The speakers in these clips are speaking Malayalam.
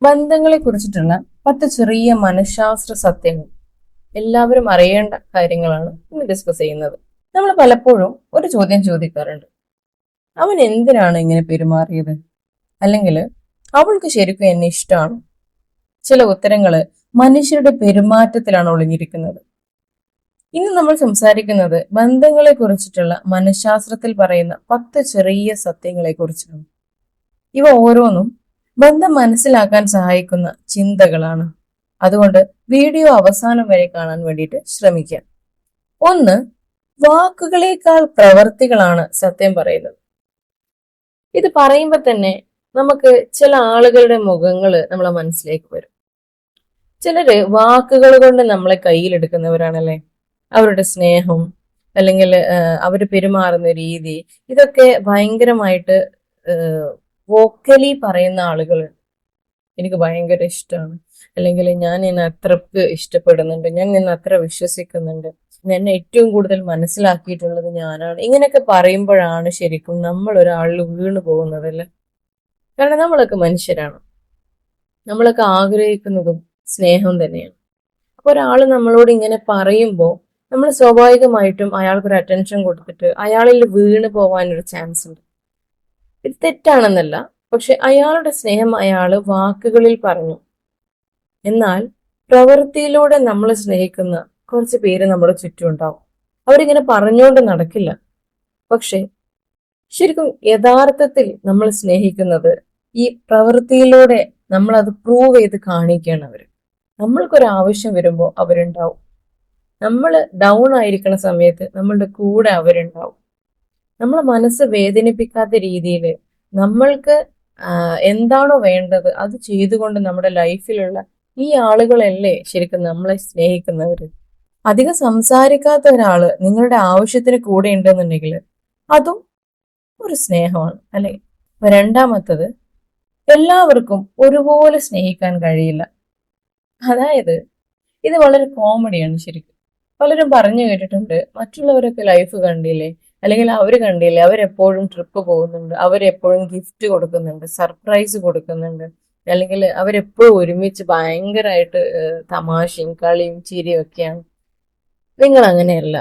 ബന്ധങ്ങളെ കുറിച്ചിട്ടുള്ള 10 ചെറിയ മനഃശാസ്ത്ര സത്യങ്ങൾ എല്ലാവരും അറിയേണ്ട കാര്യങ്ങളാണ് ഇന്ന് ഡിസ്കസ് ചെയ്യുന്നത്. നമ്മൾ പലപ്പോഴും ഒരു ചോദ്യം ചോദിക്കാറുണ്ട്: അവൻ എന്തിനാണ് ഇങ്ങനെ പെരുമാറിയത്? അല്ലെങ്കിൽ അവൾക്ക് ശരിക്കും എന്നെ ഇഷ്ടമാണ്? ചില ഉത്തരങ്ങള് മനുഷ്യരുടെ പെരുമാറ്റത്തിലാണ് ഒളിഞ്ഞിരിക്കുന്നത്. ഇന്ന് നമ്മൾ സംസാരിക്കുന്നത് ബന്ധങ്ങളെ കുറിച്ചിട്ടുള്ള മനഃശാസ്ത്രത്തിൽ പറയുന്ന 10 ചെറിയ സത്യങ്ങളെ കുറിച്ചാണ്. ഇവ ഓരോന്നും ബന്ധം മനസ്സിലാക്കാൻ സഹായിക്കുന്ന ചിന്തകളാണ്. അതുകൊണ്ട് വീഡിയോ അവസാനം വരെ കാണാൻ വേണ്ടിയിട്ട് ശ്രമിക്കാം. 1. വാക്കുകളേക്കാൾ പ്രവർത്തികളാണ് സത്യം പറയുന്നത്. ഇത് പറയുമ്പോൾ തന്നെ നമുക്ക് ചില ആളുകളുടെ മുഖങ്ങള് നമ്മളെ മനസ്സിലേക്ക് വരും. ചിലര് വാക്കുകൾ കൊണ്ട് നമ്മളെ കയ്യിലെടുക്കുന്നവരാണല്ലേ. അവരുടെ സ്നേഹം അല്ലെങ്കിൽ അവർ പെരുമാറുന്ന രീതി, ഇതൊക്കെ ഭയങ്കരമായിട്ട് വോക്കലി പറയുന്ന ആളുകൾ. എനിക്ക് ഭയങ്കര ഇഷ്ടമാണ്, അല്ലെങ്കിൽ ഞാൻ നിന്നെ അത്രക്ക് ഇഷ്ടപ്പെടുന്നുണ്ട്, ഞാൻ നിന്നെ അത്ര വിശ്വസിക്കുന്നുണ്ട്, എന്നെ ഏറ്റവും കൂടുതൽ മനസ്സിലാക്കിയിട്ടുള്ളത് ഞാനാണ്. ഇങ്ങനെയൊക്കെ പറയുമ്പോഴാണ് ശരിക്കും നമ്മൾ ഒരാളിൽ വീണു പോകുന്നതല്ലേ. കാരണം നമ്മളൊക്കെ മനുഷ്യരാണ്, നമ്മളൊക്കെ ആഗ്രഹിക്കുന്നതും സ്നേഹം തന്നെയാണ്. അപ്പൊ ഒരാൾ നമ്മളോട് ഇങ്ങനെ പറയുമ്പോൾ നമ്മൾ സ്വാഭാവികമായിട്ടും അയാൾക്കൊരു അറ്റൻഷൻ കൊടുത്തിട്ട് അയാളിൽ വീണ് പോകാനൊരു ചാൻസ് ഉണ്ട്. ഇത് തെറ്റാണെന്നല്ല, പക്ഷെ അയാളുടെ സ്നേഹം അയാള് വാക്കുകളിൽ പറഞ്ഞു. എന്നാൽ പ്രവൃത്തിയിലൂടെ നമ്മൾ സ്നേഹിക്കുന്ന കുറച്ച് പേര് നമ്മുടെ ചുറ്റും ഉണ്ടാവും. അവരിങ്ങനെ പറഞ്ഞുകൊണ്ട് നടക്കില്ല, പക്ഷെ ശരിക്കും യഥാർത്ഥത്തിൽ നമ്മൾ സ്നേഹിക്കുന്നത് ഈ പ്രവൃത്തിയിലൂടെ നമ്മൾ അത് പ്രൂവ് ചെയ്ത് കാണിക്കുകയാണ്. നമ്മൾക്കൊരാവശ്യം വരുമ്പോൾ അവരുണ്ടാവും. നമ്മൾ ഡൗൺ ആയിരിക്കുന്ന സമയത്ത് നമ്മളുടെ കൂടെ അവരുണ്ടാവും. നമ്മളെ മനസ്സ് വേദനിപ്പിക്കാത്ത രീതിയിൽ നമ്മൾക്ക് എന്താണോ വേണ്ടത് അത് ചെയ്തുകൊണ്ട് നമ്മുടെ ലൈഫിലുള്ള ഈ ആളുകളല്ലേ ശരിക്കും നമ്മളെ സ്നേഹിക്കുന്നവര്. അധികം സംസാരിക്കാത്ത ഒരാള് നിങ്ങളുടെ ആവശ്യത്തിന് കൂടെ ഉണ്ടെന്നുണ്ടെങ്കിൽ അതും ഒരു സ്നേഹമാണ്, അല്ലെ? രണ്ടാമത്തത്, എല്ലാവർക്കും ഒരുപോലെ സ്നേഹിക്കാൻ കഴിയില്ല. അതായത് ഇത് വളരെ കോമഡിയാണ് ശരിക്കും. പലരും പറഞ്ഞു കേട്ടിട്ടുണ്ട്, മറ്റുള്ളവരൊക്കെ ലൈഫ് കണ്ടില്ലേ, അല്ലെങ്കിൽ അവർ കണ്ടില്ലേ, അവരെപ്പോഴും ട്രിപ്പ് പോകുന്നുണ്ട്, അവരെപ്പോഴും ഗിഫ്റ്റ് കൊടുക്കുന്നുണ്ട്, സർപ്രൈസ് കൊടുക്കുന്നുണ്ട്, അല്ലെങ്കിൽ അവരെപ്പോഴും ഒരുമിച്ച് ഭയങ്കരമായിട്ട് തമാശയും കളിയും ചിരിയും ഒക്കെയാണ്. നിങ്ങൾ അങ്ങനെയല്ല,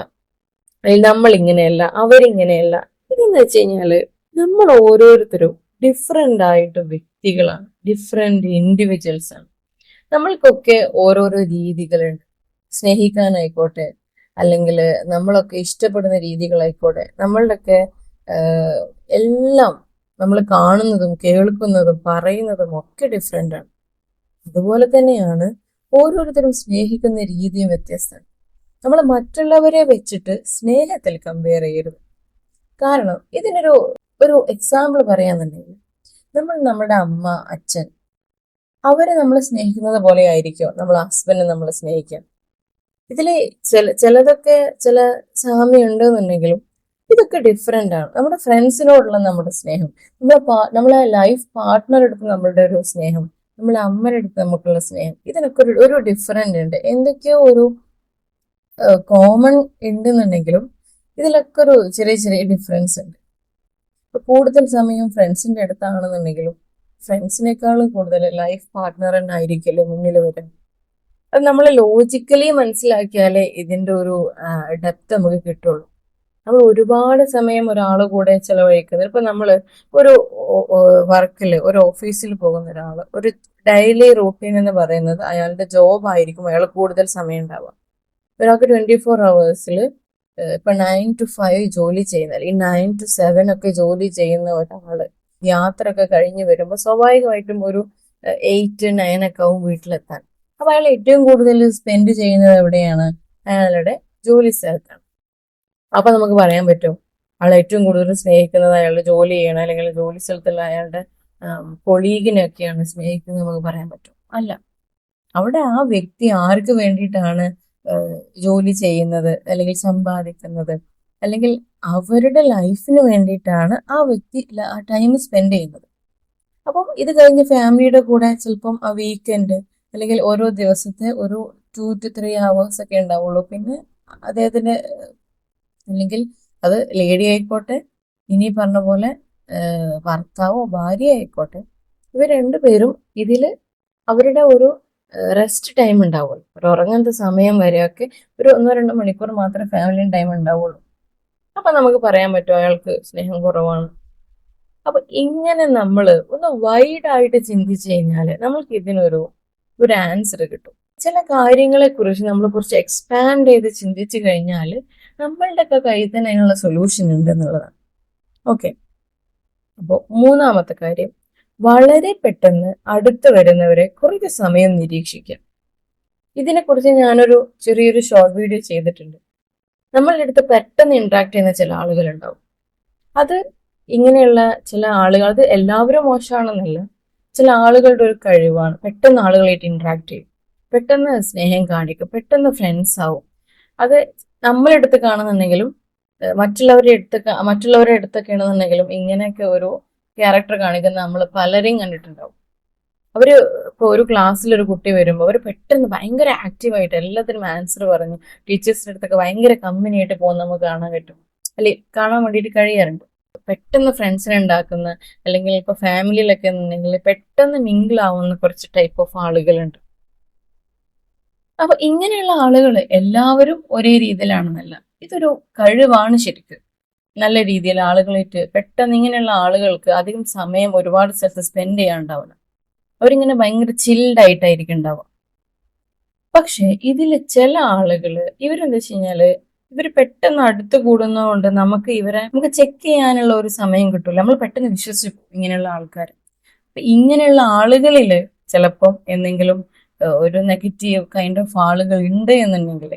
അല്ലെങ്കിൽ നമ്മൾ ഇങ്ങനെയല്ല, അവരിങ്ങനെയല്ല. ഇതെന്ന് വെച്ച് കഴിഞ്ഞാല് നമ്മൾ ഓരോരുത്തരും ഡിഫറെന്റ് ആയിട്ട് വ്യക്തികളാണ്, ഡിഫറെന്റ് ഇൻഡിവിജ്വൽസ് ആണ്. നമ്മൾക്കൊക്കെ ഓരോരോ രീതികളുണ്ട്. സ്നേഹിക്കാനായിക്കോട്ടെ, അല്ലെങ്കിൽ നമ്മളൊക്കെ ഇഷ്ടപ്പെടുന്ന രീതികളായിക്കോട്ടെ, നമ്മളുടെയൊക്കെ എല്ലാം നമ്മൾ കാണുന്നതും കേൾക്കുന്നതും പറയുന്നതും ഒക്കെ ഡിഫറെൻ്റ് ആണ്. അതുപോലെ തന്നെയാണ് ഓരോരുത്തരും സ്നേഹിക്കുന്ന രീതിയും വ്യത്യസ്തമാണ്. നമ്മൾ മറ്റുള്ളവരെ വെച്ചിട്ട് സ്നേഹത്തിൽ കമ്പയർ ചെയ്യരുത്. കാരണം ഇതിനൊരു ഒരു എക്സാമ്പിൾ പറയാന്നുണ്ടെങ്കിൽ, നമ്മുടെ അമ്മ അച്ഛൻ അവരെ നമ്മൾ സ്നേഹിക്കുന്നത് പോലെ ആയിരിക്കും നമ്മൾ ഹസ്ബൻഡിനെ നമ്മൾ സ്നേഹിക്കുക. ഇതില് ചിലതൊക്കെ ചില സാമ്യം ഉണ്ടെന്നുണ്ടെങ്കിലും ഇതൊക്കെ ഡിഫറെന്റ് ആണ്. നമ്മുടെ ഫ്രണ്ട്സിനോടുള്ള നമ്മുടെ സ്നേഹം, നമ്മളെ ലൈഫ് പാർട്ട്ണർ എടുത്ത് നമ്മളുടെ ഒരു സ്നേഹം, നമ്മളെ അമ്മയുടെ അടുത്ത് നമുക്കുള്ള സ്നേഹം, ഇതിനൊക്കെ ഒരു ഡിഫറെന്റ് ഉണ്ട്. എന്തൊക്കെയോ ഒരു കോമൺ ഉണ്ടെന്നുണ്ടെങ്കിലും ഇതിലൊക്കെ ഒരു ചെറിയ ചെറിയ ഡിഫറൻസ് ഉണ്ട്. ഇപ്പൊ കൂടുതൽ സമയം ഫ്രണ്ട്സിന്റെ അടുത്താണെന്നുണ്ടെങ്കിലും ഫ്രണ്ട്സിനേക്കാളും കൂടുതൽ ലൈഫ് പാർട്ട്ണർ തന്നെ ആയിരിക്കുമല്ലോ മുന്നിൽ വരുന്നത്. അത് നമ്മൾ ലോജിക്കലി മനസ്സിലാക്കിയാലേ ഇതിന്റെ ഒരു ഡെപ്ത് നമുക്ക് കിട്ടുള്ളൂ. നമ്മൾ ഒരുപാട് സമയം ഒരാൾ കൂടെ ചെലവഴിക്കുന്നത്, ഇപ്പൊ നമ്മൾ ഒരു വർക്കിൽ ഒരു ഓഫീസിൽ പോകുന്ന ഒരാൾ, ഒരു ഡെയിലി റൂട്ടീൻ എന്ന് പറയുന്നത് അയാളുടെ ജോബ് ആയിരിക്കും, അയാൾ കൂടുതൽ സമയം ഉണ്ടാവുക. ഒരാൾക്ക് 24 hours ഇപ്പൊ 9 to 5 ജോലി ചെയ്യുന്ന, അല്ലെങ്കിൽ 9 to 7 ഒക്കെ ജോലി ചെയ്യുന്ന ഒരാള് യാത്ര ഒക്കെ കഴിഞ്ഞ് വരുമ്പോൾ സ്വാഭാവികമായിട്ടും ഒരു 8, 9 ഒക്കെ ആവും വീട്ടിലെത്താൻ. അപ്പൊ അയാൾ ഏറ്റവും കൂടുതൽ സ്പെൻഡ് ചെയ്യുന്നത് എവിടെയാണ്? അയാളുടെ ജോലി സ്ഥലത്താണ്. അപ്പൊ നമുക്ക് പറയാൻ പറ്റും അയാൾ ഏറ്റവും കൂടുതൽ സ്നേഹിക്കുന്നത് അയാളുടെ ജോലി ചെയ്യണം, അല്ലെങ്കിൽ ജോലി സ്ഥലത്തുള്ള അയാളുടെ കൊളീഗിനൊക്കെയാണ് സ്നേഹിക്കുന്നത് നമുക്ക് പറയാൻ പറ്റും? അല്ല. അവിടെ ആ വ്യക്തി ആർക്ക് വേണ്ടിയിട്ടാണ് ജോലി ചെയ്യുന്നത്, അല്ലെങ്കിൽ സമ്പാദിക്കുന്നത്, അല്ലെങ്കിൽ അവരുടെ ലൈഫിന് വേണ്ടിയിട്ടാണ് ആ വ്യക്തി ആ ടൈം സ്പെൻഡ് ചെയ്യുന്നത്. അപ്പം ഇത് കഴിഞ്ഞ് ഫാമിലിയുടെ കൂടെ ചിലപ്പം ആ വീക്കെൻഡ് അല്ലെങ്കിൽ ഓരോ ദിവസത്തെ ഒരു 2 to 3 hours ഒക്കെ ഉണ്ടാവുള്ളൂ. പിന്നെ അദ്ദേഹത്തിന്റെ, അല്ലെങ്കിൽ അത് ലേഡി ആയിക്കോട്ടെ, ഇനി പറഞ്ഞ പോലെ ഭർത്താവോ ഭാര്യ ആയിക്കോട്ടെ, ഇവർ രണ്ടുപേരും ഇതില് അവരുടെ ഒരു റെസ്റ്റ് ടൈം ഉണ്ടാവുള്ളൂ. ഒരു ഉറങ്ങുന്ന സമയം വരെയൊക്കെ ഒരു 1-2 മണിക്കൂർ മാത്രമേ ഫാമിലി ടൈം ഉണ്ടാവുള്ളൂ. അപ്പൊ നമുക്ക് പറയാൻ പറ്റും അയാൾക്ക് സ്നേഹം കുറവാണ്. അപ്പൊ ഇങ്ങനെ നമ്മൾ ഒന്ന് വൈഡ് ആയിട്ട് ചിന്തിച്ചു കഴിഞ്ഞാല് നമ്മൾക്ക് ഇതിനൊരു ആൻസർ കിട്ടും. ചില കാര്യങ്ങളെ കുറിച്ച് നമ്മൾ കുറച്ച് എക്സ്പാൻഡ് ചെയ്ത് ചിന്തിച്ചു കഴിഞ്ഞാൽ നമ്മളുടെ ഒക്കെ കയ്യിൽ തന്നെ അതിനുള്ള സൊല്യൂഷൻ ഉണ്ട് എന്നുള്ളതാണ്. ഓക്കെ, അപ്പോൾ മൂന്നാമത്തെ കാര്യം, വളരെ പെട്ടെന്ന് അടുത്ത് വരുന്നവരെ കുറച്ച് സമയം നിരീക്ഷിക്കാം. ഇതിനെക്കുറിച്ച് ഞാനൊരു ചെറിയൊരു ഷോർട്ട് വീഡിയോ ചെയ്തിട്ടുണ്ട്. നമ്മളുടെ അടുത്ത് പെട്ടെന്ന് ഇന്ററാക്ട് ചെയ്യുന്ന ചില ആളുകളുണ്ടാവും. അത് ഇങ്ങനെയുള്ള ചില ആളുകൾ, അത് എല്ലാവരും മോശമാണെന്നല്ല, ചില ആളുകളുടെ ഒരു കഴിവാണ്. പെട്ടെന്ന് ആളുകളായിട്ട് ഇന്ററാക്ട് ചെയ്യും, പെട്ടെന്ന് സ്നേഹം കാണിക്കും, പെട്ടെന്ന് ഫ്രണ്ട്സ് ആവും. അത് നമ്മളെടുത്ത് കാണുന്നുണ്ടെങ്കിലും മറ്റുള്ളവരുടെ അടുത്തൊക്കെ ആണെന്നുണ്ടെങ്കിലും ഇങ്ങനെയൊക്കെ ഒരു ക്യാരക്ടർ കാണിക്കുന്ന നമ്മൾ പലരെയും കണ്ടിട്ടുണ്ടാവും. അവര് ഇപ്പൊ ഒരു ക്ലാസ്സിൽ ഒരു കുട്ടി വരുമ്പോൾ അവർ പെട്ടെന്ന് ഭയങ്കര ആക്റ്റീവായിട്ട് എല്ലാത്തിനും ആൻസർ പറഞ്ഞ് ടീച്ചേഴ്സിന്റെ അടുത്തൊക്കെ ഭയങ്കര കമ്പനിയായിട്ട് പോകുന്ന നമുക്ക് കാണാൻ പറ്റും, അല്ലെ? കാണാൻ വേണ്ടിയിട്ട് കഴിയാറുണ്ട്. പെട്ടെന്ന് ഫ്രണ്ട്സിനെ ഉണ്ടാക്കുന്ന, അല്ലെങ്കിൽ ഇപ്പൊ ഫാമിലിയിലൊക്കെ ഉണ്ടെങ്കിൽ പെട്ടെന്ന് മിങ്കിൾ ആവുന്ന കുറച്ച് ടൈപ്പ് ഓഫ് ആളുകളുണ്ട്. അപ്പൊ ഇങ്ങനെയുള്ള ആളുകൾ എല്ലാവരും ഒരേ രീതിയിലാണെന്നല്ല, ഇതൊരു കഴിവാണ് ശരിക്കും. നല്ല രീതിയിൽ ആളുകളായിട്ട് പെട്ടെന്ന് ഇങ്ങനെയുള്ള ആളുകൾക്ക് അധികം സമയം ഒരുപാട് സ്ഥലത്ത് സ്പെൻഡ് ചെയ്യാണ്ടാവില്ല. അവരിങ്ങനെ ഭയങ്കര ചിൽഡ് ആയിട്ടായിരിക്കും ഉണ്ടാവുക. പക്ഷെ ഇതിൽ ചില ആളുകള് ഇവരെന്താ വെച്ച് കഴിഞ്ഞാല് ഇവര് പെട്ടെന്ന് അടുത്ത് കൂടുന്നതുകൊണ്ട് നമുക്ക് ചെക്ക് ചെയ്യാനുള്ള ഒരു സമയം കിട്ടൂല. നമ്മൾ പെട്ടെന്ന് വിശ്വസിക്കും ഇങ്ങനെയുള്ള ആൾക്കാർ. അപ്പൊ ഇങ്ങനെയുള്ള ആളുകളില് ചിലപ്പം എന്തെങ്കിലും ഒരു നെഗറ്റീവ് കൈൻഡ് ഓഫ് ആളുകൾ ഉണ്ട് എന്നുണ്ടെങ്കിൽ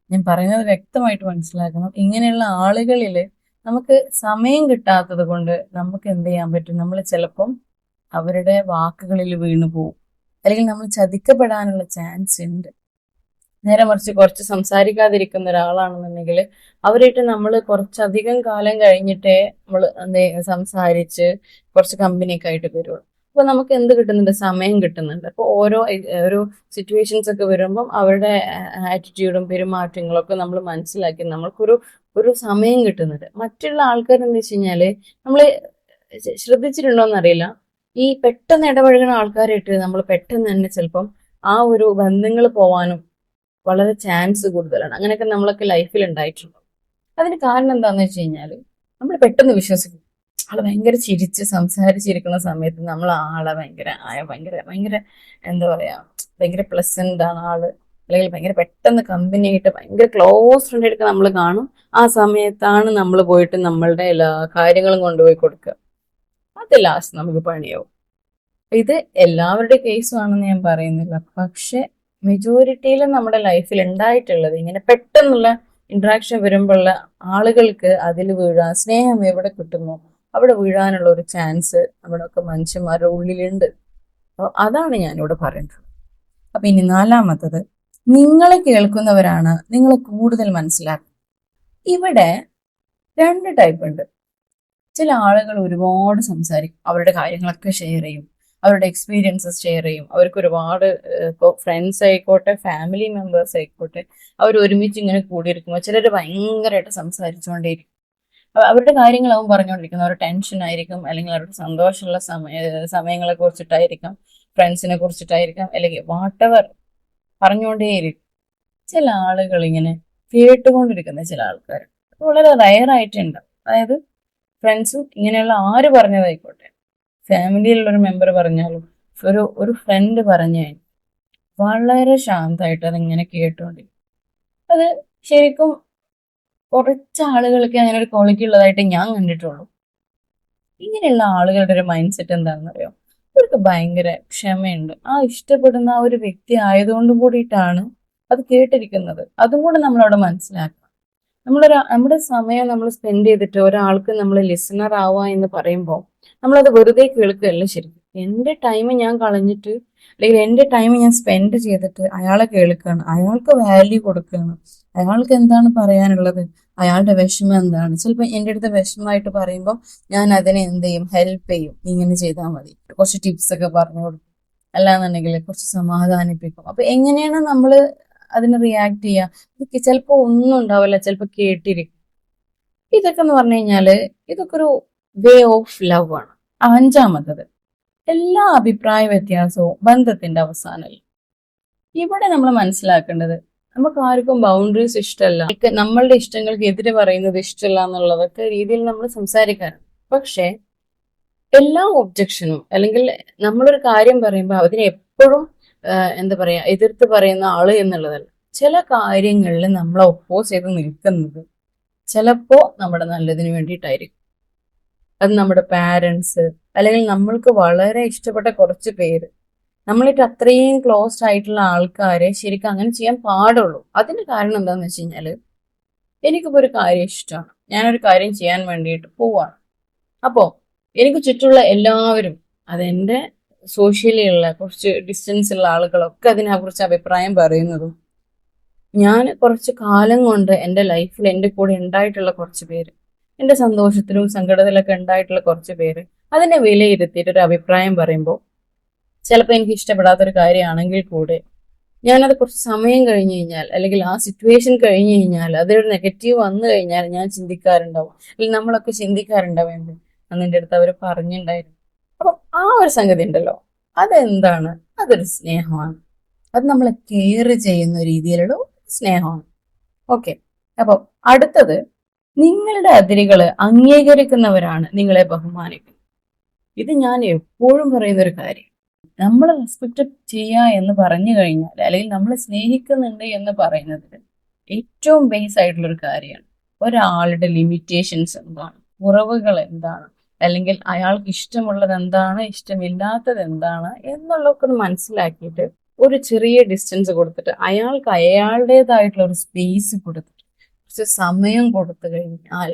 ഞാൻ പറയുന്നത് വ്യക്തമായിട്ട് മനസ്സിലാക്കണം. ഇങ്ങനെയുള്ള ആളുകളില് നമുക്ക് സമയം കിട്ടാത്തത് കൊണ്ട് നമുക്ക് എന്ത് ചെയ്യാൻ പറ്റും, നമ്മൾ ചിലപ്പം അവരുടെ വാക്കുകളിൽ വീണു പോകും, അല്ലെങ്കിൽ നമ്മൾ ചതിക്കപ്പെടാനുള്ള ചാൻസ് ഉണ്ട്. നേരെ മറിച്ച് കുറച്ച് സംസാരിക്കാതിരിക്കുന്ന ഒരാളാണെന്നുണ്ടെങ്കിൽ അവരായിട്ട് നമ്മൾ കുറച്ചധികം കാലം കഴിഞ്ഞിട്ടേ നമ്മൾ സംസാരിച്ച് കുറച്ച് കമ്പനിയൊക്കെ ആയിട്ട് വരുള്ളൂ. അപ്പൊ നമുക്ക് എന്ത് കിട്ടുന്നുണ്ട്, സമയം കിട്ടുന്നുണ്ട്. അപ്പൊ ഓരോ സിറ്റുവേഷൻസ് ഒക്കെ വരുമ്പം അവരുടെ ആറ്റിറ്റ്യൂഡും പെരുമാറ്റങ്ങളും ഒക്കെ നമ്മൾ മനസ്സിലാക്കി നമ്മൾക്കൊരു സമയം കിട്ടുന്നുണ്ട്. മറ്റുള്ള ആൾക്കാർ എന്താ വെച്ച് കഴിഞ്ഞാല് നമ്മൾ ശ്രദ്ധിച്ചിട്ടുണ്ടോന്നറിയില്ല, ഈ പെട്ടെന്ന് ഇടപഴകുന്ന ആൾക്കാരായിട്ട് നമ്മൾ പെട്ടെന്ന് തന്നെ ചിലപ്പം ആ ഒരു ബന്ധങ്ങൾ പോവാനും വളരെ ചാൻസ് കൂടുതലാണ്. അങ്ങനെയൊക്കെ നമ്മളൊക്കെ ലൈഫിൽ ഉണ്ടായിട്ടുണ്ട്. അതിന് കാരണം എന്താണെന്ന് വെച്ച് കഴിഞ്ഞാൽ നമ്മൾ പെട്ടെന്ന് വിശ്വസിക്കും. ആള് ഭയങ്കര ചിരിച്ച് സംസാരിച്ചിരിക്കുന്ന സമയത്ത് നമ്മൾ ആളെ ഭയങ്കര എന്താ പറയാ, ഭയങ്കര പ്ലസന്റ് ആണ് ആള്, അല്ലെങ്കിൽ ഭയങ്കര പെട്ടെന്ന് കമ്പനി ആയിട്ട് ഭയങ്കര ക്ലോസ് ഫ്രണ്ട് ആയിട്ട് നമ്മൾ കാണും. ആ സമയത്താണ് നമ്മൾ പോയിട്ട് നമ്മളുടെ എല്ലാ കാര്യങ്ങളും കൊണ്ടുപോയി കൊടുക്കുക. അത് ലാസ്റ്റ് നമുക്ക് പണിയാവും. ഇത് എല്ലാവരുടെ കേസും ആണെന്ന് ഞാൻ പറയുന്നില്ല, പക്ഷെ മെജോറിറ്റിയിലും നമ്മുടെ ലൈഫിൽ ഉണ്ടായിട്ടുള്ളത് ഇങ്ങനെ പെട്ടെന്നുള്ള ഇന്ററാക്ഷൻ വരുമ്പോഴുള്ള ആളുകൾക്ക് അതിൽ വീഴാൻ, സ്നേഹം എവിടെ കിട്ടുന്നു അവിടെ വീഴാനുള്ള ഒരു ചാൻസ് നമ്മുടെ ഒക്കെ മനുഷ്യന്മാരുടെ ഉള്ളിലുണ്ട്. അപ്പോൾ അതാണ് ഞാനിവിടെ പറയുന്നത്. അപ്പൊ ഇനി നാലാമത്തത്, നിങ്ങളെ കേൾക്കുന്നവരാണ് നിങ്ങളെ കൂടുതൽ മനസ്സിലാക്കുക. ഇവിടെ 2 ടൈപ്പ് ഉണ്ട്. ചില ആളുകൾ ഒരുപാട് സംസാരിക്കും, അവരുടെ കാര്യങ്ങളൊക്കെ ഷെയർ ചെയ്യും, അവരുടെ എക്സ്പീരിയൻസസ് ഷെയർ ചെയ്യും. അവർക്ക് ഒരുപാട് ഇപ്പോൾ ഫ്രണ്ട്സ് ആയിക്കോട്ടെ ഫാമിലി മെമ്പേഴ്സ് ആയിക്കോട്ടെ, അവർ ഒരുമിച്ച് ഇങ്ങനെ കൂടിയിരിക്കുമ്പോൾ ചിലർ ഭയങ്കരമായിട്ട് സംസാരിച്ചുകൊണ്ടേയിരിക്കും. അവരുടെ കാര്യങ്ങളാവും പറഞ്ഞുകൊണ്ടിരിക്കുന്നത്. അവർ ടെൻഷൻ ആയിരിക്കും, അല്ലെങ്കിൽ അവരുടെ സന്തോഷമുള്ള സമയങ്ങളെ കുറിച്ചിട്ടായിരിക്കാം, ഫ്രണ്ട്സിനെ കുറിച്ചിട്ടായിരിക്കാം, അല്ലെങ്കിൽ വാട്ടെവർ പറഞ്ഞുകൊണ്ടേയിരിക്കും. ചില ആളുകൾ ഇങ്ങനെ കേട്ടുകൊണ്ടിരിക്കുന്ന ചില ആൾക്കാർ വളരെ റയർ ആയിട്ടുണ്ട്. അതായത് ഫ്രണ്ട്സും ഇങ്ങനെയുള്ള ആര് പറഞ്ഞതായിക്കോട്ടെ, ഫാമിലിയിലുള്ളൊരു മെമ്പർ പറഞ്ഞാലും ഒരു ഫ്രണ്ട് പറഞ്ഞു കഴിഞ്ഞാൽ വളരെ ശാന്തമായിട്ട് അതിങ്ങനെ കേട്ടുകൊണ്ടിരിക്കും. അത് ശരിക്കും കുറച്ച് ആളുകൾക്ക് അങ്ങനെ ഒരു ക്വാളിറ്റി ഉള്ളതായിട്ട് ഞാൻ കണ്ടിട്ടുള്ളൂ. ഇങ്ങനെയുള്ള ആളുകളുടെ ഒരു മൈൻഡ് സെറ്റ് എന്താണെന്ന് അറിയോ, അവർക്ക് ഭയങ്കര ക്ഷമയുണ്ട്. ആ ഇഷ്ടപ്പെടുന്ന ആ ഒരു വ്യക്തി ആയതുകൊണ്ടും കൂടിയിട്ടാണ് അത് കേട്ടിരിക്കുന്നത്. അതും കൂടെ നമ്മളവിടെ മനസ്സിലാക്കണം. നമ്മുടെ സമയം നമ്മൾ സ്പെൻഡ് ചെയ്തിട്ട് ഒരാൾക്ക് നമ്മൾ ലിസണർ ആവുക എന്ന് പറയുമ്പോൾ നമ്മളത് വെറുതെ കേൾക്കുകയല്ല ശരിക്കും. എൻ്റെ ടൈം ഞാൻ കളഞ്ഞിട്ട്, അല്ലെങ്കിൽ എൻ്റെ ടൈം ഞാൻ സ്പെൻഡ് ചെയ്തിട്ട് അയാളെ കേൾക്കുകയാണ്, അയാൾക്ക് വാല്യൂ കൊടുക്കുകയാണ്, അയാൾക്ക് എന്താണ് പറയാനുള്ളത്, അയാളുടെ വിഷമം എന്താണ്. ചിലപ്പോൾ എൻ്റെ അടുത്ത് വിഷമമായിട്ട് പറയുമ്പോൾ ഞാൻ അതിനെ എന്ത് ചെയ്യും, ഹെൽപ്പ് ചെയ്യും. ഇങ്ങനെ ചെയ്താൽ മതി, കുറച്ച് ടിപ്സ് ഒക്കെ പറഞ്ഞു കൊടുക്കും, അല്ലാന്നുണ്ടെങ്കിൽ കുറച്ച് സമാധാനിപ്പിക്കും. അപ്പൊ എങ്ങനെയാണ് നമ്മൾ അതിന് റിയാക്ട് ചെയ്യുക? ചിലപ്പോൾ ഒന്നും ഉണ്ടാവില്ല, ചിലപ്പോൾ കേട്ടിരിക്കും. ഇതൊക്കെ എന്ന് പറഞ്ഞു കഴിഞ്ഞാല് ഇതൊക്കെ ഒരു വേ ഓഫ് ലവ് ആണ്. 5-മത്തത്, എല്ലാ അഭിപ്രായ വ്യത്യാസവും ബന്ധത്തിന്റെ അവസാനമല്ല. ഇവിടെ നമ്മൾ മനസ്സിലാക്കേണ്ടത് നമുക്ക് ആർക്കും ബൗണ്ടറീസ് ഇഷ്ടമല്ല, നമ്മളുടെ ഇഷ്ടങ്ങൾക്ക് എതിര് പറയുന്നത് ഇഷ്ടമല്ല എന്നുള്ളതൊക്കെ രീതിയിൽ നമ്മൾ സംസാരിക്കാറുണ്ട്. പക്ഷേ എല്ലാ ഒബ്ജക്ഷനും അല്ലെങ്കിൽ നമ്മളൊരു കാര്യം പറയുമ്പോൾ അതിനെ എപ്പോഴും എന്താ പറയാ എതിർത്ത് പറയുന്ന ആള് എന്നുള്ളതല്ല. ചില കാര്യങ്ങളിൽ നമ്മളെ ഒപ്പോസ് ചെയ്ത് നിൽക്കുന്നത് ചിലപ്പോ നമ്മുടെ നല്ലതിന് വേണ്ടിയിട്ടായിരിക്കും. അത് നമ്മുടെ പാരൻസ് അല്ലെങ്കിൽ നമ്മൾക്ക് വളരെ ഇഷ്ടപ്പെട്ട കുറച്ച് പേര്, നമ്മളിട്ട് അത്രയും ക്ലോസ്ഡ് ആയിട്ടുള്ള ആൾക്കാരെ ശരിക്കും അങ്ങനെ ചെയ്യാൻ പാടുള്ളൂ. അതിന്റെ കാരണം എന്താന്ന് വെച്ച് കഴിഞ്ഞാല്, എനിക്കിപ്പോ ഒരു കാര്യം ഇഷ്ടമാണ്, ഞാനൊരു കാര്യം ചെയ്യാൻ വേണ്ടിയിട്ട് പോവാണ്. അപ്പോ എനിക്ക് ചുറ്റുമുള്ള എല്ലാവരും, അതെന്റെ സോഷ്യലി ഉള്ള കുറച്ച് ഡിസ്റ്റൻസ് ഉള്ള ആളുകളൊക്കെ അതിനെക്കുറിച്ച് അഭിപ്രായം പറയുന്നതും, ഞാൻ കുറച്ച് കാലം കൊണ്ട് എൻ്റെ ലൈഫിൽ എൻ്റെ കൂടെ ഉണ്ടായിട്ടുള്ള കുറച്ച് പേര്, എൻ്റെ സന്തോഷത്തിലും സങ്കടത്തിലൊക്കെ ഉണ്ടായിട്ടുള്ള കുറച്ച് പേര് അതിനെ വിലയിരുത്തിയിട്ട് ഒരു അഭിപ്രായം പറയുമ്പോൾ, ചിലപ്പോൾ എനിക്ക് ഇഷ്ടപ്പെടാത്തൊരു കാര്യമാണെങ്കിൽ കൂടെ ഞാനത് കുറച്ച് സമയം കഴിഞ്ഞ് കഴിഞ്ഞാൽ അല്ലെങ്കിൽ ആ സിറ്റുവേഷൻ കഴിഞ്ഞ് കഴിഞ്ഞാൽ അതൊരു നെഗറ്റീവ് വന്നു കഴിഞ്ഞാൽ ഞാൻ ചിന്തിക്കാറുണ്ടാവും, അല്ലെങ്കിൽ നമ്മളൊക്കെ ചിന്തിക്കാറുണ്ടാവും, എന്ത് അന്നിൻ്റെ അടുത്ത് അവർ പറഞ്ഞിട്ടുണ്ടായിരുന്നു. അപ്പം ആ ഒരു സംഗതി ഉണ്ടല്ലോ, അതെന്താണ്? അതൊരു സ്നേഹമാണ്. അത് നമ്മളെ കെയർ ചെയ്യുന്ന രീതിയിലുള്ള സ്നേഹമാണ്. ഓക്കെ. അപ്പൊ അടുത്തത്, നിങ്ങളുടെ അതിരുകൾ അംഗീകരിക്കുന്നവരാണ് നിങ്ങളെ ബഹുമാനിക്കുന്നത്. ഇത് ഞാൻ എപ്പോഴും പറയുന്ന ഒരു കാര്യം. നമ്മൾ റെസ്പെക്ട് ചെയ്യുക എന്ന് പറഞ്ഞു കഴിഞ്ഞാൽ, അല്ലെങ്കിൽ നമ്മൾ സ്നേഹിക്കുന്നുണ്ട് എന്ന് പറയുന്നതിൽ ഏറ്റവും ബേസ് ആയിട്ടുള്ള ഒരു കാര്യമാണ് ഒരാളുടെ ലിമിറ്റേഷൻസ് എന്താണ്, കുറവുകൾ എന്താണ്, അല്ലെങ്കിൽ അയാൾക്ക് ഇഷ്ടമുള്ളത് എന്താണ്, ഇഷ്ടമില്ലാത്തത് എന്താണ് എന്നുള്ളതൊക്കെ ഒന്ന് മനസ്സിലാക്കിയിട്ട് ഒരു ചെറിയ ഡിസ്റ്റൻസ് കൊടുത്തിട്ട് അയാൾക്ക് അയാളുടേതായിട്ടുള്ള ഒരു സ്പേസ് കൊടുത്തിട്ട് കുറച്ച് സമയം കൊടുത്തു കഴിഞ്ഞാൽ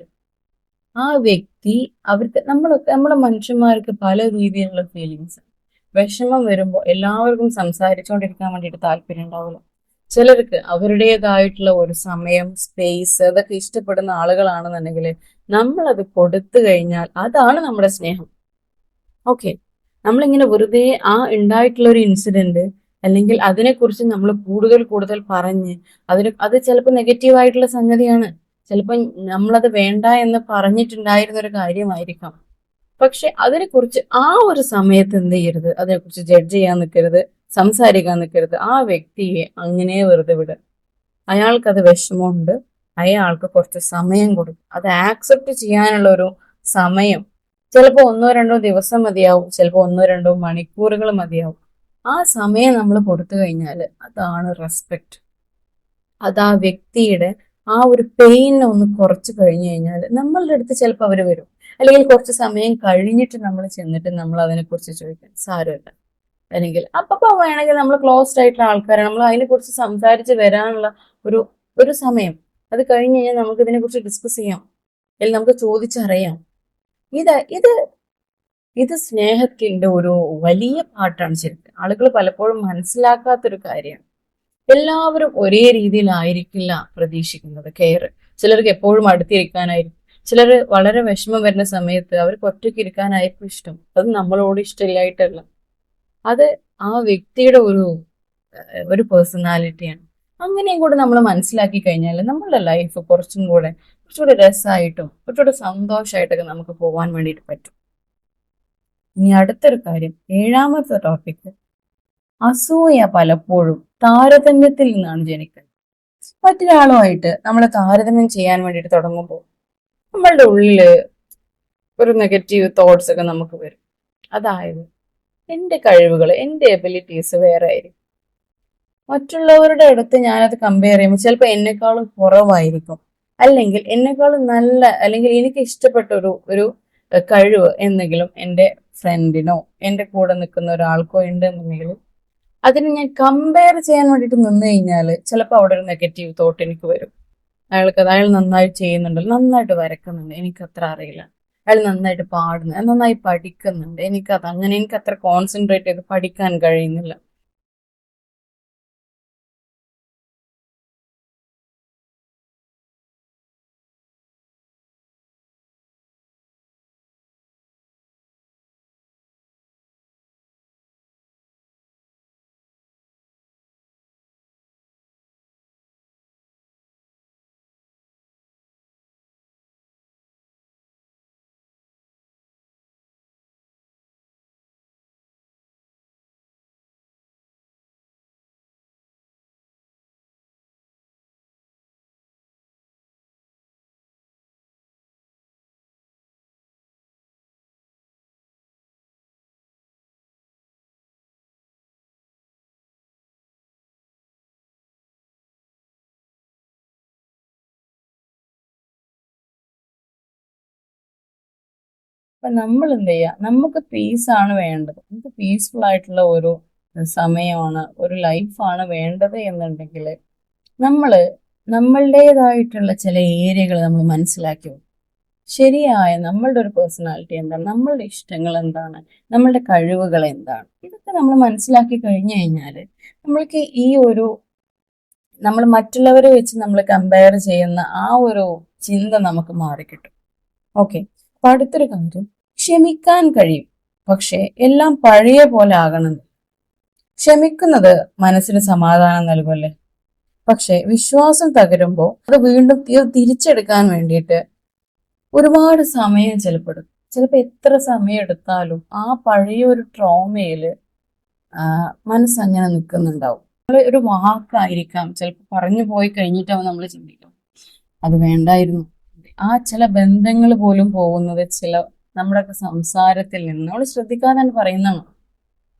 ആ വ്യക്തി, അവർക്ക് നമ്മളെ മനുഷ്യന്മാർക്ക് പല രീതിയിലുള്ള ഫീലിങ്സ്. വിഷമം വരുമ്പോൾ എല്ലാവർക്കും സംസാരിച്ചുകൊണ്ടിരിക്കാൻ വേണ്ടിയിട്ട് താല്പര്യം ഉണ്ടാവില്ല. ചിലർക്ക് അവരുടേതായിട്ടുള്ള ഒരു സമയം, സ്പേസ് അതൊക്കെ ഇഷ്ടപ്പെടുന്ന ആളുകളാണെന്നുണ്ടെങ്കിൽ നമ്മളത് കൊടുത്തു കഴിഞ്ഞാൽ അതാണ് നമ്മുടെ സ്നേഹം. ഓക്കെ. നമ്മളിങ്ങനെ വെറുതെ ആ ഉണ്ടായിട്ടുള്ള ഒരു ഇൻസിഡന്റ് അല്ലെങ്കിൽ അതിനെക്കുറിച്ച് നമ്മൾ കൂടുതൽ പറഞ്ഞ് അത് ചിലപ്പോൾ നെഗറ്റീവ് ആയിട്ടുള്ള സംഗതിയാണ്. ചിലപ്പോൾ നമ്മളത് വേണ്ട എന്ന് പറഞ്ഞിട്ടുണ്ടായിരുന്ന ഒരു കാര്യമായിരിക്കാം. പക്ഷെ അതിനെക്കുറിച്ച് ആ ഒരു സമയത്ത് എന്ത് ചെയ്യരുത്, അതിനെക്കുറിച്ച് ജഡ്ജ് ചെയ്യാൻ നിൽക്കരുത്, സംസാരിക്കാൻ നിൽക്കരുത്. ആ വ്യക്തിയെ അങ്ങനെ വെറുതെ വിടുക. അയാൾക്കത് വിഷമമുണ്ട്, അയാൾക്ക് കുറച്ച് സമയം കൊടുക്കും. അത് ആക്സെപ്റ്റ് ചെയ്യാനുള്ള ഒരു സമയം ചിലപ്പോൾ 1-2 ദിവസം മതിയാവും, ചിലപ്പോൾ 1-2 മണിക്കൂറുകൾ മതിയാവും. ആ സമയം നമ്മൾ കൊടുത്തു കഴിഞ്ഞാൽ അതാണ് റെസ്പെക്ട്. അത് ആ വ്യക്തിയുടെ ആ ഒരു പെയിനെ ഒന്ന് കുറച്ച് കഴിഞ്ഞു കഴിഞ്ഞാൽ നമ്മളുടെ അടുത്ത് ചിലപ്പോൾ അവർ വരും. അല്ലെങ്കിൽ കുറച്ച് സമയം കഴിഞ്ഞിട്ട് നമ്മൾ ചെന്നിട്ട് നമ്മൾ അതിനെക്കുറിച്ച് ചോദിക്കാൻ സാരമില്ല, അല്ലെങ്കിൽ അപ്പൊ വേണമെങ്കിൽ നമ്മൾ ക്ലോസ്ഡ് ആയിട്ടുള്ള ആൾക്കാരാണ്, നമ്മൾ അതിനെക്കുറിച്ച് സംസാരിച്ച് വരാനുള്ള ഒരു ഒരു സമയം അത് കഴിഞ്ഞ് കഴിഞ്ഞാൽ നമുക്ക് ഇതിനെക്കുറിച്ച് ഡിസ്കസ് ചെയ്യാം, അല്ലെങ്കിൽ നമുക്ക് ചോദിച്ചറിയാം. ഇത് ഇത് ഇത് സ്നേഹത്തിന്റെ ഒരു വലിയ പാട്ടാണ്. ശരിക്കും ആളുകൾ പലപ്പോഴും മനസ്സിലാക്കാത്തൊരു കാര്യമാണ്. എല്ലാവരും ഒരേ രീതിയിലായിരിക്കില്ല പ്രതീക്ഷിക്കുന്നത് കെയർ. ചിലർക്ക് എപ്പോഴും അടുത്തിരിക്കാനായിരിക്കും, ചിലർ വളരെ വിഷമം വരുന്ന സമയത്ത് അവർക്ക് ഒറ്റയ്ക്ക് ഇരിക്കാനായിരിക്കും ഇഷ്ടം. അത് നമ്മളോട് ഇഷ്ടമില്ലായിട്ടല്ല, അത് ആ വ്യക്തിയുടെ ഒരു പേഴ്സണാലിറ്റിയാണ്. അങ്ങനെയും കൂടെ നമ്മൾ മനസ്സിലാക്കി കഴിഞ്ഞാൽ നമ്മളുടെ ലൈഫ് കുറച്ചുകൂടെ രസമായിട്ടും കുറച്ചുകൂടെ സന്തോഷമായിട്ടൊക്കെ നമുക്ക് പോകാൻ വേണ്ടിയിട്ട് പറ്റും. ഇനി അടുത്തൊരു കാര്യം, 7ാമത്തെ ടോപ്പിക്, അസൂയ പലപ്പോഴും താരതമ്യത്തിൽ നിന്നാണ് ജനിക്കുന്നത്. മറ്റൊരാളുമായിട്ട് നമ്മൾ താരതമ്യം ചെയ്യാൻ വേണ്ടിയിട്ട് തുടങ്ങുമ്പോൾ നമ്മളുടെ ഉള്ളില് ഒരു നെഗറ്റീവ് തോട്ട്സ് ഒക്കെ നമുക്ക് വരും. അതായത് എൻ്റെ കഴിവുകൾ, എൻ്റെ എബിലിറ്റീസ് വേറെ ആയിരിക്കും, മറ്റുള്ളവരുടെ അടുത്ത് ഞാനത് കമ്പയർ ചെയ്യുമ്പോൾ ചിലപ്പോൾ എന്നെക്കാളും കുറവായിരിക്കും, അല്ലെങ്കിൽ എന്നെക്കാളും നല്ല, അല്ലെങ്കിൽ എനിക്ക് ഇഷ്ടപ്പെട്ട ഒരു കഴിവ് എന്തെങ്കിലും എൻ്റെ ഫ്രണ്ടിനോ എൻ്റെ കൂടെ നിൽക്കുന്ന ഒരാൾക്കോ ഉണ്ട് എന്നുണ്ടെങ്കിൽ അതിന് ഞാൻ കമ്പയർ ചെയ്യാൻ വേണ്ടിയിട്ട് നിന്ന് കഴിഞ്ഞാൽ ചിലപ്പോൾ അവിടെ ഒരു നെഗറ്റീവ് തോട്ട് എനിക്ക് വരും. അയാൾ നന്നായിട്ട് ചെയ്യുന്നുണ്ടല്ലോ, നന്നായിട്ട് വരക്കുന്നുണ്ട്, എനിക്കത്ര അറിയില്ല. അയാൾ നന്നായിട്ട് പാടുന്നു, നന്നായി പഠിക്കുന്നുണ്ട്, എനിക്ക് അത്ര കോൺസെൻട്രേറ്റ് ചെയ്ത് പഠിക്കാൻ കഴിയുന്നില്ല. അപ്പൊ നമ്മൾ എന്ത് ചെയ്യുക, നമുക്ക് പീസാണ് വേണ്ടത്, നമുക്ക് പീസ്ഫുൾ ആയിട്ടുള്ള ഒരു സമയമാണ്, ഒരു ലൈഫാണ് വേണ്ടത് എന്നുണ്ടെങ്കിൽ നമ്മൾ നമ്മളുടേതായിട്ടുള്ള ചില ഏരിയകൾ നമ്മൾ മനസ്സിലാക്കി വെക്കും. ശരിയായ നമ്മളുടെ ഒരു പേഴ്സണാലിറ്റി എന്താണ്, നമ്മളുടെ ഇഷ്ടങ്ങൾ എന്താണ്, നമ്മളുടെ കഴിവുകൾ എന്താണ്, ഇതൊക്കെ നമ്മൾ മനസ്സിലാക്കി കഴിഞ്ഞു കഴിഞ്ഞാൽ നമ്മൾക്ക് ഈ ഒരു നമ്മൾ മറ്റുള്ളവരെ വെച്ച് നമ്മൾ കമ്പയർ ചെയ്യുന്ന ആ ഒരു ചിന്ത നമുക്ക് മാറിക്കിട്ടും. ഓക്കെ. അപ്പൊ അടുത്തൊരു കാര്യം, ക്ഷമിക്കാൻ കഴിയും, പക്ഷെ എല്ലാം പഴയ പോലെ ആകണം. ക്ഷമിക്കുന്നത് മനസ്സിന് സമാധാനം നൽകുമല്ലേ, പക്ഷെ വിശ്വാസം തകരുമ്പോൾ അത് വീണ്ടും തിരിച്ചെടുക്കാൻ വേണ്ടിയിട്ട് ഒരുപാട് സമയം ചിലപ്പോൾ എത്ര സമയം എടുത്താലും ആ പഴയ ഒരു ട്രോമയില് മനസ്സങ്ങനെ നിൽക്കുന്നുണ്ടാവും. ഒരു വാക്കായിരിക്കാം ചിലപ്പോൾ പറഞ്ഞു പോയി കഴിഞ്ഞിട്ടാവും നമ്മൾ ചിന്തിക്കും അത് വേണ്ടായിരുന്നു. ആ ചില ബന്ധങ്ങൾ പോലും പോകുന്നത് ചില നമ്മുടെയൊക്കെ സംസാരത്തിൽ നിന്ന് നമ്മൾ ശ്രദ്ധിക്കാതെ പറയുന്നതാണ്.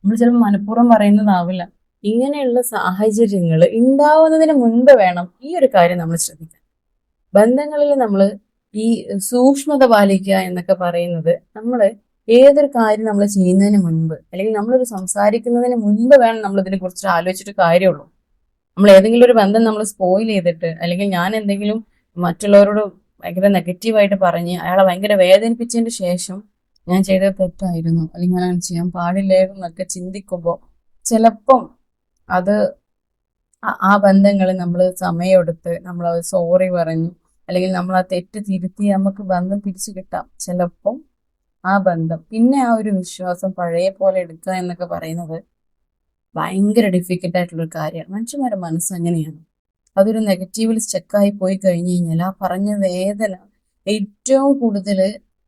നമ്മൾ ചിലപ്പോൾ മനഃപൂർവ്വം പറയുന്നതാവില്ല. ഇങ്ങനെയുള്ള സാഹചര്യങ്ങൾ ഉണ്ടാവുന്നതിന് മുൻപ് വേണം ഈ ഒരു കാര്യം നമ്മൾ ശ്രദ്ധിക്കാൻ. ബന്ധങ്ങളിൽ നമ്മൾ ഈ സൂക്ഷ്മത പാലിക്കുക എന്നൊക്കെ പറയുന്നത് നമ്മൾ ഏതൊരു കാര്യം നമ്മൾ ചെയ്യുന്നതിന് മുൻപ് അല്ലെങ്കിൽ നമ്മളൊരു സംസാരിക്കുന്നതിന് മുൻപ് വേണം നമ്മൾ ഇതിനെ കുറിച്ച് ആലോചിച്ചിട്ട് കാര്യമുള്ളൂ. നമ്മൾ ഏതെങ്കിലും ഒരു ബന്ധം നമ്മൾ സ്പോയിൽ ചെയ്തിട്ട് അല്ലെങ്കിൽ ഞാൻ എന്തെങ്കിലും മറ്റുള്ളവരോട് ഭയങ്കര നെഗറ്റീവായിട്ട് പറഞ്ഞ് അയാളെ ഭയങ്കര വേദനിപ്പിച്ചതിന് ശേഷം ഞാൻ ചെയ്തത് തെറ്റായിരുന്നു അല്ലെങ്കിൽ ഞാൻ ചെയ്യാൻ പാടില്ലായിരുന്നു എന്നൊക്കെ ചിന്തിക്കുമ്പോൾ ചിലപ്പം അത് ആ ബന്ധങ്ങളിൽ നമ്മൾ സമയമെടുത്ത് നമ്മൾ അത് സോറി പറഞ്ഞു അല്ലെങ്കിൽ നമ്മൾ ആ തെറ്റ് തിരുത്തി നമുക്ക് ബന്ധം തിരിച്ചു കിട്ടാം. ചിലപ്പം ആ ബന്ധം പിന്നെ ആ ഒരു വിശ്വാസം പഴയ പോലെ എടുക്കുക എന്നൊക്കെ പറയുന്നത് ഭയങ്കര ഡിഫിക്കൽട്ട് ആയിട്ടുള്ളൊരു കാര്യമാണ്. മനുഷ്യന്മാരുടെ മനസ്സ് അങ്ങനെയാണ്. അതൊരു നെഗറ്റീവിൽ സ്റ്റക്കായി പോയി കഴിഞ്ഞു കഴിഞ്ഞാൽ ആ പറഞ്ഞ വേദന ഏറ്റവും കൂടുതൽ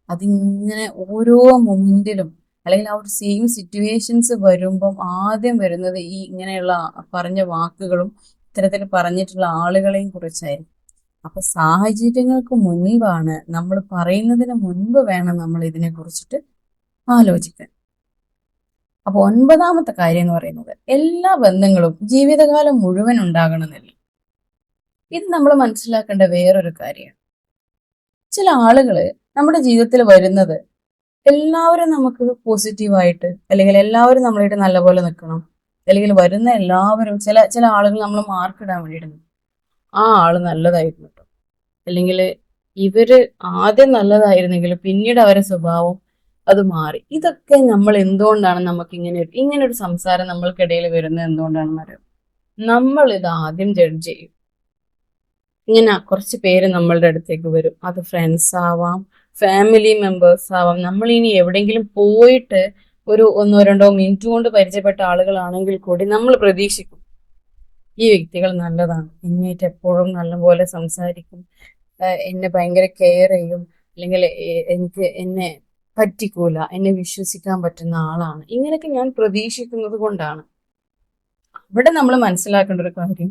അതിങ്ങനെ ഓരോ മൊമെന്റിലും അല്ലെങ്കിൽ ആ ഒരു സെയിം സിറ്റുവേഷൻസ് വരുമ്പം ആദ്യം വരുന്നത് ഈ ഇങ്ങനെയുള്ള പറഞ്ഞ വാക്കുകളും ഇത്തരത്തിൽ പറഞ്ഞിട്ടുള്ള ആളുകളെയും കുറിച്ചായിരിക്കും. അപ്പൊ സാഹചര്യങ്ങൾക്ക് മുൻപാണ് നമ്മൾ പറയുന്നതിന് മുൻപ് വേണം നമ്മൾ ഇതിനെ കുറിച്ചിട്ട് ആലോചിക്കാൻ. അപ്പൊ 9ാമത്തെ കാര്യം എന്ന് പറയുന്നത് എല്ലാ ബന്ധങ്ങളും ജീവിതകാലം മുഴുവൻ ഉണ്ടാകണമെന്നില്ല. ഇത് നമ്മൾ മനസ്സിലാക്കേണ്ട വേറൊരു കാര്യമാണ്. ചില ആളുകള് നമ്മുടെ ജീവിതത്തിൽ വരുന്നത് എല്ലാവരും നമുക്ക് പോസിറ്റീവായിട്ട് അല്ലെങ്കിൽ എല്ലാവരും നമ്മളായിട്ട് നല്ലപോലെ നിൽക്കണം അല്ലെങ്കിൽ വരുന്ന എല്ലാവരും ചില ആളുകൾ നമ്മൾ മാർക്കിടാൻ വേണ്ടിയിട്ട് ആ ആള് നല്ലതായിരുന്നു കേട്ടോ, അല്ലെങ്കിൽ ഇവര് ആദ്യം നല്ലതായിരുന്നെങ്കിൽ പിന്നീട് അവരുടെ സ്വഭാവം അത് മാറി. ഇതൊക്കെ നമ്മൾ എന്തുകൊണ്ടാണ് നമുക്ക് ഇങ്ങനെ ഒരു സംസാരം നമ്മൾക്കിടയിൽ വരുന്നത് എന്തുകൊണ്ടാണെന്ന് അറിയാം. നമ്മൾ ഇത് ആദ്യം ജഡ്ജ് ചെയ്യും. ഇങ്ങനെ കുറച്ച് പേര് നമ്മളുടെ അടുത്തേക്ക് വരും, അത് ഫ്രണ്ട്സ് ആവാം, ഫാമിലി മെമ്പേഴ്സ് ആവാം. നമ്മൾ ഇനി എവിടെയെങ്കിലും പോയിട്ട് ഒരു 1-2 മിനിറ്റ് കൊണ്ട് പരിചയപ്പെട്ട ആളുകളാണെങ്കിൽ കൂടി നമ്മൾ പ്രതീക്ഷിക്കും ഈ വ്യക്തികൾ നല്ലതാണ്, എന്നിട്ട് എപ്പോഴും നല്ലപോലെ സംസാരിക്കും, എന്നെ ഭയങ്കര കെയർ ചെയ്യും, അല്ലെങ്കിൽ എന്നെ പറ്റിക്കൂല, എന്നെ വിശ്വസിക്കാൻ പറ്റുന്ന ആളാണ്. ഇങ്ങനെയൊക്കെ ഞാൻ പ്രതീക്ഷിക്കുന്നത് കൊണ്ടാണ്. ഇവിടെ നമ്മൾ മനസ്സിലാക്കേണ്ട ഒരു കാര്യം,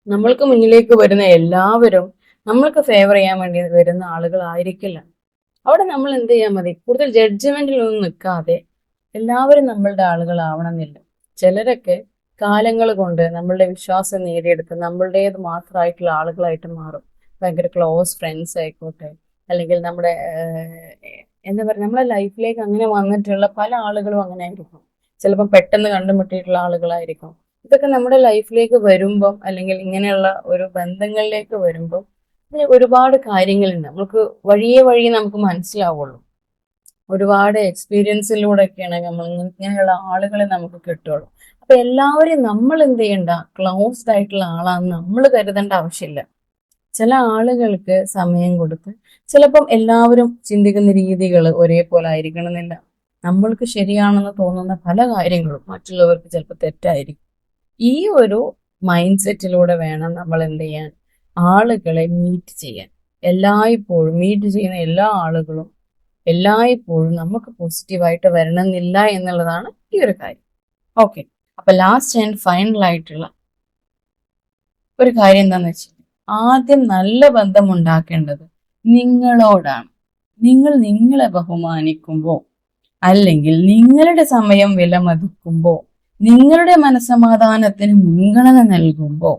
നമ്മൾക്ക് മുന്നിലേക്ക് വരുന്ന എല്ലാവരും നമ്മൾക്ക് ഫേവർ ചെയ്യാൻ വേണ്ടി വരുന്ന ആളുകളായിരിക്കില്ല. അവിടെ നമ്മൾ എന്ത് ചെയ്യാൻ മതി, കൂടുതൽ ജഡ്ജ്മെന്റിലൊന്നും നിൽക്കാതെ എല്ലാവരും നമ്മളുടെ ആളുകളാവണമെന്നില്ല. ചിലരൊക്കെ കാലങ്ങൾ കൊണ്ട് നമ്മളുടെ വിശ്വാസം നേടിയെടുത്ത് നമ്മളുടേത് മാത്രമായിട്ടുള്ള ആളുകളായിട്ട് മാറും. ഭയങ്കര ക്ലോസ് ഫ്രണ്ട്സ് ആയിക്കോട്ടെ, അല്ലെങ്കിൽ നമ്മുടെ എന്താ പറയുക, നമ്മളെ ലൈഫിലേക്ക് അങ്ങനെ വന്നിട്ടുള്ള പല ആളുകളും അങ്ങനെ ആയിരിക്കും. ചിലപ്പോൾ പെട്ടെന്ന് കണ്ടുമുട്ടിയിട്ടുള്ള ആളുകളായിരിക്കും. ഇതൊക്കെ നമ്മുടെ ലൈഫിലേക്ക് വരുമ്പം അല്ലെങ്കിൽ ഇങ്ങനെയുള്ള ഒരു ബന്ധങ്ങളിലേക്ക് വരുമ്പം ഒരുപാട് കാര്യങ്ങളുണ്ട്. നമുക്ക് വഴിയെ നമുക്ക് മനസ്സിലാവുള്ളൂ. ഒരുപാട് എക്സ്പീരിയൻസിലൂടെയൊക്കെയാണ് നമ്മൾ ഇങ്ങനെയുള്ള ആളുകളെ നമുക്ക് കിട്ടുള്ളൂ. അപ്പൊ എല്ലാവരെയും നമ്മൾ എന്ത് ചെയ്യണ്ട, ക്ലോസ്ഡ് ആയിട്ടുള്ള ആളാണെന്ന് നമ്മൾ കരുതേണ്ട ആവശ്യമില്ല. ചില ആളുകൾക്ക് സമയം കൊടുത്ത് ചിലപ്പം എല്ലാവരും ചിന്തിക്കുന്ന രീതികൾ ഒരേപോലെ ആയിരിക്കണം എന്നില്ല. നമ്മൾക്ക് ശരിയാണെന്ന് തോന്നുന്ന പല കാര്യങ്ങളും മറ്റുള്ളവർക്ക് ചിലപ്പോൾ തെറ്റായിരിക്കും. ഈ ഒരു മൈൻഡ് സെറ്റിലൂടെ വേണം നമ്മൾ എന്ത് ചെയ്യാൻ, ആളുകളെ മീറ്റ് ചെയ്യാൻ. എല്ലായ്പ്പോഴും മീറ്റ് ചെയ്യുന്ന എല്ലാ ആളുകളും എല്ലായ്പ്പോഴും നമുക്ക് പോസിറ്റീവായിട്ട് വരണമെന്നില്ല എന്നുള്ളതാണ് ഈ ഒരു കാര്യം. ഓക്കെ. അപ്പൊ ലാസ്റ്റ് ആൻഡ് ഫൈനൽ ആയിട്ടുള്ള ഒരു കാര്യം എന്താന്ന് വെച്ചാൽ, ആദ്യം നല്ല ബന്ധം ഉണ്ടാക്കേണ്ടത് നിങ്ങളോടാണ്. നിങ്ങൾ നിങ്ങളെ ബഹുമാനിക്കുമ്പോൾ അല്ലെങ്കിൽ നിങ്ങളുടെ സമയം വിലമതിക്കുമ്പോൾ നിങ്ങളുടെ മനസ്സമാധാനത്തിന് മുൻഗണന നൽകുമ്പോൾ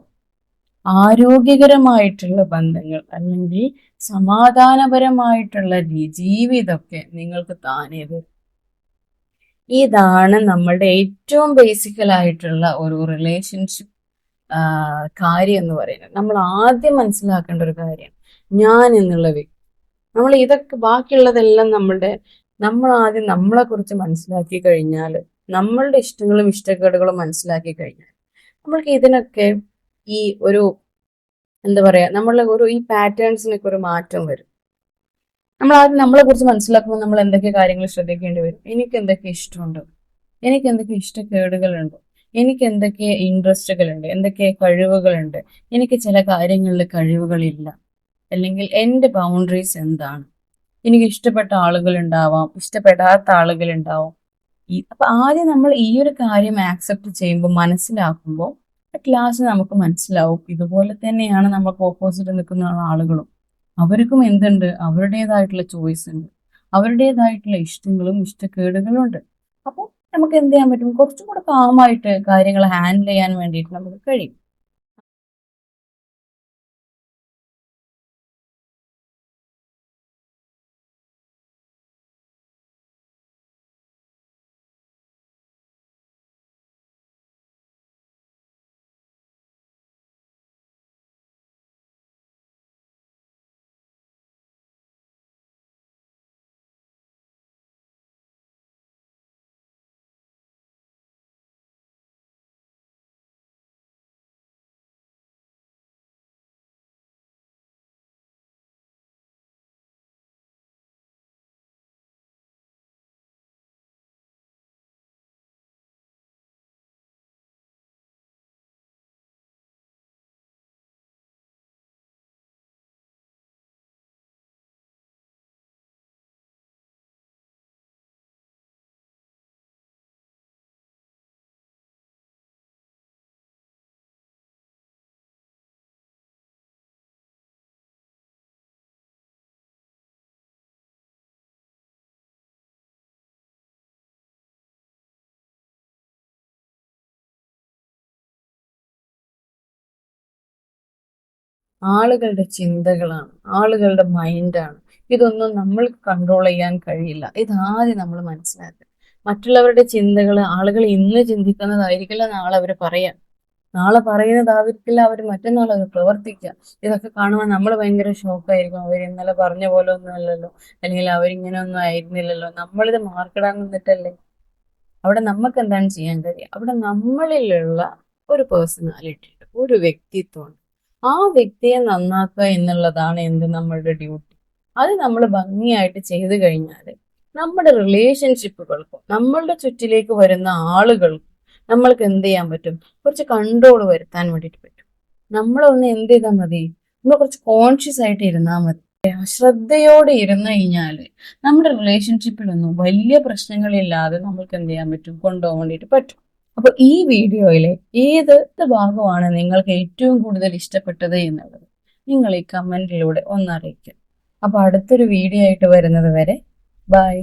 ആരോഗ്യകരമായിട്ടുള്ള ബന്ധങ്ങൾ അല്ലെങ്കിൽ സമാധാനപരമായിട്ടുള്ള ജീവിതമൊക്കെ നിങ്ങൾക്ക് താനേ വരും. ഇതാണ് നമ്മളുടെ ഏറ്റവും ബേസിക്കലായിട്ടുള്ള ഒരു റിലേഷൻഷിപ്പ് കാര്യം എന്ന് പറയുന്നത്. നമ്മൾ ആദ്യം മനസ്സിലാക്കേണ്ട ഒരു കാര്യം, ഞാൻ എന്നുള്ള വ്യക്തി. നമ്മൾ ഇതൊക്കെ ബാക്കിയുള്ളതെല്ലാം നമ്മൾ ആദ്യം നമ്മളെ കുറിച്ച് മനസ്സിലാക്കി കഴിഞ്ഞാൽ, നമ്മളുടെ ഇഷ്ടങ്ങളും ഇഷ്ടക്കേടുകളും മനസ്സിലാക്കി കഴിഞ്ഞാൽ നമ്മൾക്ക് ഇതിനൊക്കെ ഈ ഒരു എന്താ പറയാ, നമ്മളുടെ ഈ പാറ്റേൺസിനൊക്കെ ഒരു മാറ്റം വരും. നമ്മൾ ആദ്യം നമ്മളെ കുറിച്ച് മനസ്സിലാക്കുമ്പോൾ നമ്മൾ എന്തൊക്കെ കാര്യങ്ങൾ ശ്രദ്ധിക്കേണ്ടി വരും. എനിക്ക് എന്തൊക്കെ ഇഷ്ടമുണ്ട്, എനിക്ക് എന്തൊക്കെ ഇഷ്ടക്കേടുകളുണ്ട്, എനിക്ക് എന്തൊക്കെ ഇൻട്രസ്റ്റുകളുണ്ട്, എന്തൊക്കെ കഴിവുകളുണ്ട്, എനിക്ക് ചില കാര്യങ്ങളിൽ കഴിവുകളില്ല, അല്ലെങ്കിൽ എൻ്റെ ബൗണ്ടറീസ് എന്താണ്. എനിക്ക് ഇഷ്ടപ്പെട്ട ആളുകൾ ഉണ്ടാവാം, ഇഷ്ടപ്പെടാത്ത ആളുകൾ ഉണ്ടാവാം. അപ്പൊ ആദ്യം നമ്മൾ ഈ ഒരു കാര്യം ആക്സെപ്റ്റ് ചെയ്യുമ്പോൾ, മനസ്സിലാക്കുമ്പോൾ, അറ്റ് ലാസ്റ്റ് നമുക്ക് മനസ്സിലാവും ഇതുപോലെ തന്നെയാണ് നമുക്ക് ഓപ്പോസിറ്റ് നിൽക്കുന്ന ആളുകളും. അവർക്കും എന്തുണ്ട്, അവരുടേതായിട്ടുള്ള ചോയ്സ് ഉണ്ട്, അവരുടേതായിട്ടുള്ള ഇഷ്ടങ്ങളും ഇഷ്ടക്കേടുകളും ഉണ്ട്. അപ്പോൾ നമുക്ക് എന്ത് ചെയ്യാൻ പറ്റും, കുറച്ചും കൂടെ കാമായിട്ട് കാര്യങ്ങൾ ഹാൻഡിൽ ചെയ്യാൻ വേണ്ടിയിട്ട് നമുക്ക് കഴിയും. ആളുകളുടെ ചിന്തകളാണ്, ആളുകളുടെ മൈൻഡാണ്. ഇതൊന്നും നമ്മൾക്ക് കൺട്രോൾ ചെയ്യാൻ കഴിയില്ല. ഇതാദ്യം നമ്മൾ മനസ്സിലാക്കുക. മറ്റുള്ളവരുടെ ചിന്തകൾ, ആളുകൾ ഇന്ന് ചിന്തിക്കുന്നതായിരിക്കില്ല നാളെ അവർ പറയാം, നാളെ പറയുന്നതായിരിക്കില്ല അവർ മറ്റന്നാൾ അവർ പ്രവർത്തിക്കുക. ഇതൊക്കെ കാണുമ്പോൾ നമ്മൾ ഭയങ്കര ഷോക്കായിരിക്കും. അവർ ഇന്നലെ പറഞ്ഞ പോലെ ഒന്നും അല്ലല്ലോ, അല്ലെങ്കിൽ അവരിങ്ങനെ ഒന്നും ആയിരുന്നില്ലല്ലോ. നമ്മളിത് മാർക്കിടാൻ നിന്നിട്ടല്ലേ. അവിടെ നമുക്ക് എന്താണ് ചെയ്യാൻ കഴിയുക, അവിടെ നമ്മളിലുള്ള ഒരു പേഴ്സണാലിറ്റി, ഒരു വ്യക്തിത്വം, ആ വ്യക്തിയെ നന്നാക്കുക എന്നുള്ളതാണ് നമ്മളുടെ ഡ്യൂട്ടി. അത് നമ്മൾ ഭംഗിയായിട്ട് ചെയ്തു കഴിഞ്ഞാൽ നമ്മുടെ റിലേഷൻഷിപ്പുകൾക്കും നമ്മളുടെ ചുറ്റിലേക്ക് വരുന്ന ആളുകൾക്കും നമ്മൾക്ക് എന്ത് ചെയ്യാൻ പറ്റും, കുറച്ച് കൺട്രോൾ വരുത്താൻ വേണ്ടിയിട്ട് പറ്റും. നമ്മളൊന്ന് എന്ത് ചെയ്താൽ മതി, നമ്മൾ കുറച്ച് കോൺഷ്യസ് ആയിട്ട് ഇരുന്നാൽ മതി. ശ്രദ്ധയോടെ ഇരുന്നു കഴിഞ്ഞാൽ നമ്മുടെ റിലേഷൻഷിപ്പിലൊന്നും വലിയ പ്രശ്നങ്ങളില്ലാതെ നമുക്ക് എന്ത് ചെയ്യാൻ പറ്റും, കൊണ്ടുപോകാൻ വേണ്ടിയിട്ട് പറ്റും. അപ്പൊ ഈ വീഡിയോയിലെ ഏത് ഭാഗമാണ് നിങ്ങൾക്ക് ഏറ്റവും കൂടുതൽ ഇഷ്ടപ്പെട്ടത് എന്നുള്ളത് നിങ്ങൾ ഈ കമന്റിലൂടെ ഒന്ന് അറിയിക്കുക. അപ്പൊ അടുത്തൊരു വീഡിയോ ആയിട്ട് വരുന്നത് വരെ ബൈ.